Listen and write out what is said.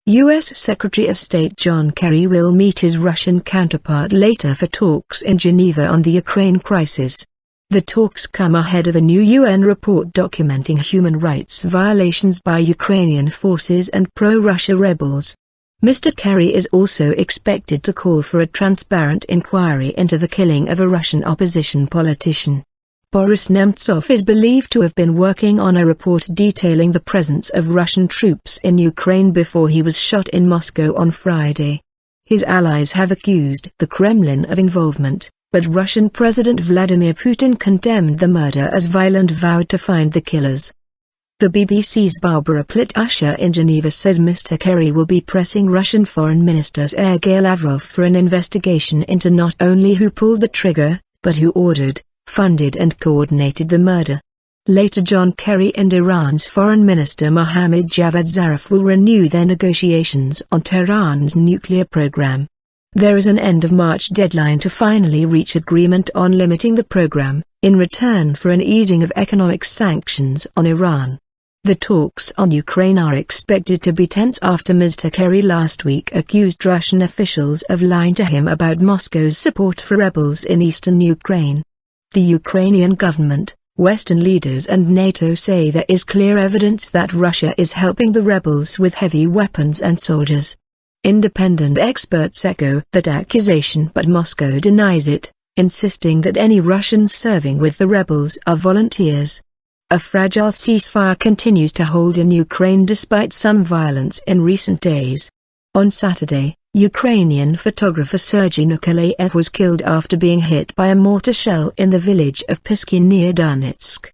U.S. Secretary of State John Kerry will meet his Russian counterpart later for talks in Geneva on the Ukraine crisis. The talks come ahead of a new UN report documenting human rights violations by Ukrainian forces and pro-Russia rebels. Mr Kerry is also expected to call for a transparent inquiry into the killing of a Russian opposition politician. Boris Nemtsov is believed to have been working on a report detailing the presence of Russian troops in Ukraine before he was shot in Moscow on Friday. His allies have accused the Kremlin of involvement, but Russian President Vladimir Putin condemned the murder as violent and vowed to find the killers. The BBC's Barbara Plett Usher in Geneva says Mr Kerry will be pressing Russian Foreign Minister Sergei Lavrov for an investigation into not only who pulled the trigger, but who ordered, funded and coordinated the murder. Later John Kerry and Iran's Foreign Minister Mohammad Javad Zarif will renew their negotiations on Tehran's nuclear program. There is an end-of-March deadline to finally reach agreement on limiting the program, in return for an easing of economic sanctions on Iran. The talks on Ukraine are expected to be tense after Mr Kerry last week accused Russian officials of lying to him about Moscow's support for rebels in eastern Ukraine. The Ukrainian government, Western leaders and NATO say there is clear evidence that Russia is helping the rebels with heavy weapons and soldiers. Independent experts echo that accusation, but Moscow denies it, insisting that any Russians serving with the rebels are volunteers. A fragile ceasefire continues to hold in Ukraine despite some violence in recent days. On Saturday, Ukrainian photographer Sergei was killed after being hit by a mortar shell in the village of Pisky near Donetsk.